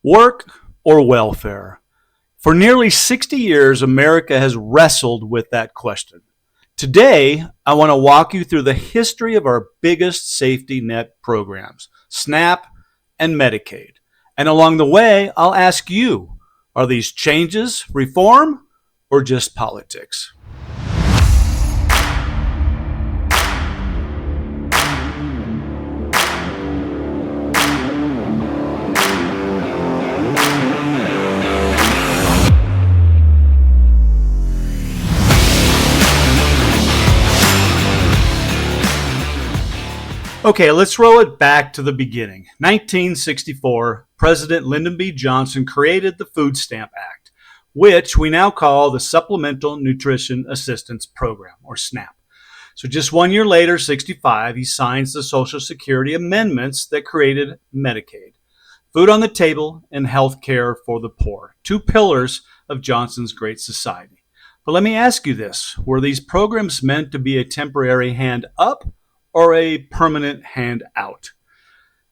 Work or welfare? For nearly 60 years, America has wrestled with that question. Today, I want to walk you through the history of our biggest safety net programs, SNAP and Medicaid. And along the way, I'll ask you, are these changes reform or just politics? Okay, let's roll it back to the beginning. 1964, President Lyndon B. Johnson created the Food Stamp Act, which we now call the Supplemental Nutrition Assistance Program, or SNAP. So just 1 year later, 65, he signs the Social Security amendments that created Medicaid, food on the table and health care for the poor, two pillars of Johnson's Great Society. But let me ask you this, were these programs meant to be a temporary hand up or a permanent handout?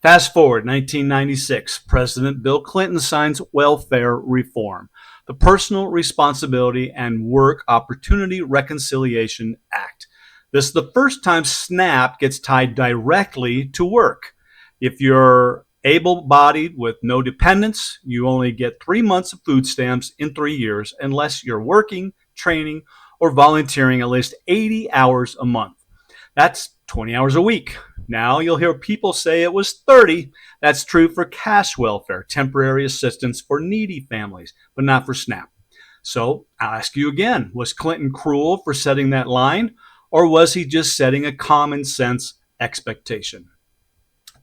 Fast forward, 1996, President Bill Clinton signs welfare reform, the Personal Responsibility and Work Opportunity Reconciliation Act. This is the first time SNAP gets tied directly to work. If you're able-bodied with no dependents, you only get 3 months of food stamps in 3 years unless you're working, training, or volunteering at least 80 hours a month. That's 20 hours a week. Now you'll hear people say it was 30. That's true for cash welfare, temporary assistance for needy families, but not for SNAP. So I'll ask you again, was Clinton cruel for setting that line, or was he just setting a common sense expectation?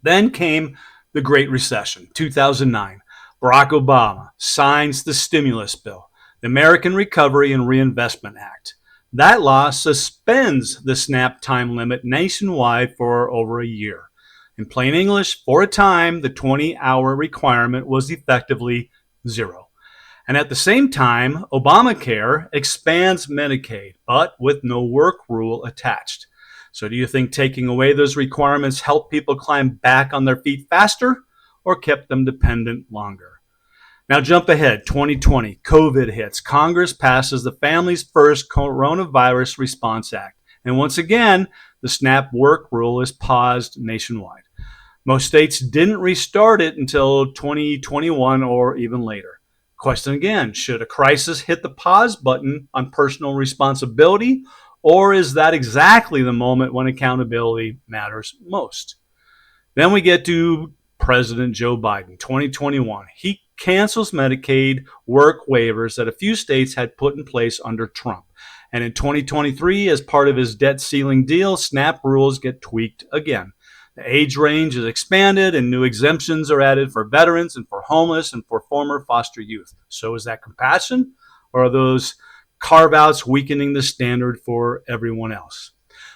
Then came the Great Recession, 2009. Barack Obama signs the stimulus bill, the American Recovery and Reinvestment Act. That law suspends the SNAP time limit nationwide for over a year. In plain English, for a time, the 20-hour requirement was effectively zero. And at the same time, Obamacare expands Medicaid, but with no work rule attached. So do you think taking away those requirements helped people climb back on their feet faster or kept them dependent longer? Now jump ahead, 2020, COVID hits. Congress passes the Families First Coronavirus Response Act. And once again, the SNAP work rule is paused nationwide. Most states didn't restart it until 2021 or even later. Question again, should a crisis hit the pause button on personal responsibility, or is that exactly the moment when accountability matters most? Then we get to President Joe Biden, 2021. He cancels Medicaid work waivers that a few states had put in place under Trump. And in 2023, as part of his debt ceiling deal, SNAP rules get tweaked again. The age range is expanded and new exemptions are added for veterans and for homeless and for former foster youth. So is that compassion, or are those carve-outs weakening the standard for everyone else?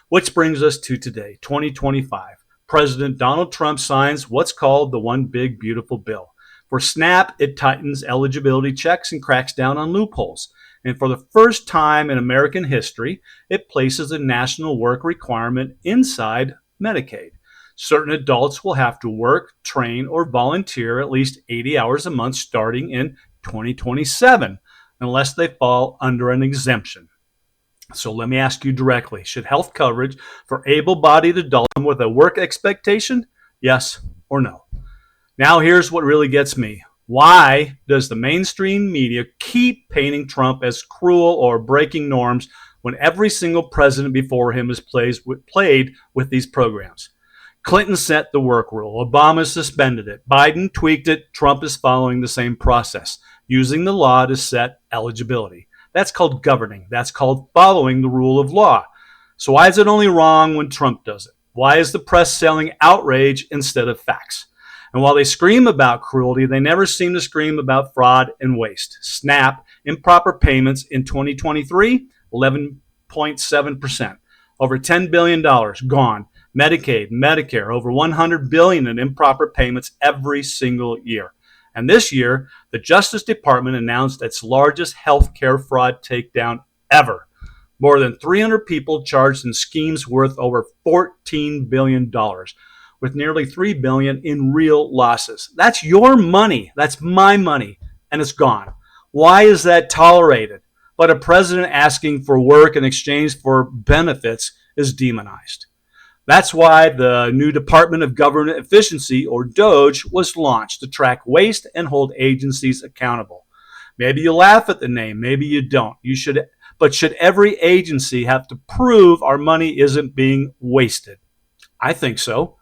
Which brings us to today, 2025. President Donald Trump signs what's called the One Big Beautiful Bill. For SNAP, it tightens eligibility checks and cracks down on loopholes. And for the first time in American history, it places a national work requirement inside Medicaid. Certain adults will have to work, train, or volunteer at least 80 hours a month starting in 2027, unless they fall under an exemption. So let me ask you directly, should health coverage for able-bodied adults come with a work expectation? Yes or no? Now here's what really gets me. Why does the mainstream media keep painting Trump as cruel or breaking norms when every single president before him has played with these programs? Clinton set the work rule. Obama suspended it. Biden tweaked it. Trump is following the same process, using the law to set eligibility. That's called governing. That's called following the rule of law. So why is it only wrong when Trump does it? Why is the press selling outrage instead of facts? And while they scream about cruelty, they never seem to scream about fraud and waste. SNAP, improper payments in 2023, 11.7%. Over $10 billion gone. Medicaid, Medicare, over $100 billion in improper payments every single year. And this year, the Justice Department announced its largest healthcare fraud takedown ever. More than 300 people charged in schemes worth over $14 billion. with nearly $3 billion in real losses. That's your money. That's my money, and it's gone. Why is that tolerated? But a president asking for work in exchange for benefits is demonized. That's why the new Department of Government Efficiency, or DOGE, was launched to track waste and hold agencies accountable. Maybe you laugh at the name, maybe you don't. But should every agency have to prove our money isn't being wasted? I think so.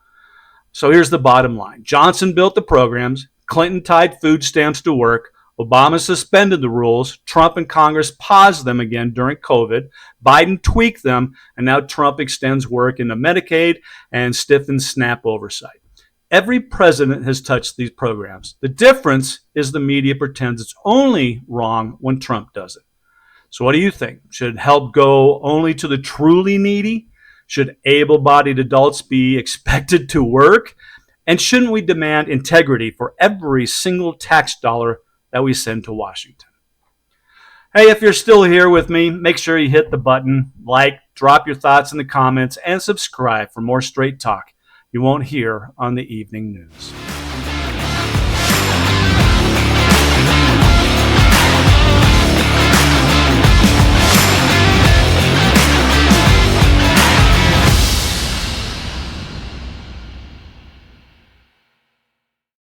So here's the bottom line. Johnson built the programs, Clinton tied food stamps to work, Obama suspended the rules, Trump and Congress paused them again during COVID, Biden tweaked them, and now Trump extends work into Medicaid and stiffens SNAP oversight. Every president has touched these programs. The difference is the media pretends it's only wrong when Trump does it. So what do you think? Should help go only to the truly needy? Should able-bodied adults be expected to work? And shouldn't we demand integrity for every single tax dollar that we send to Washington? Hey, if you're still here with me, make sure you hit the button, like, drop your thoughts in the comments, and subscribe for more straight talk you won't hear on the evening news.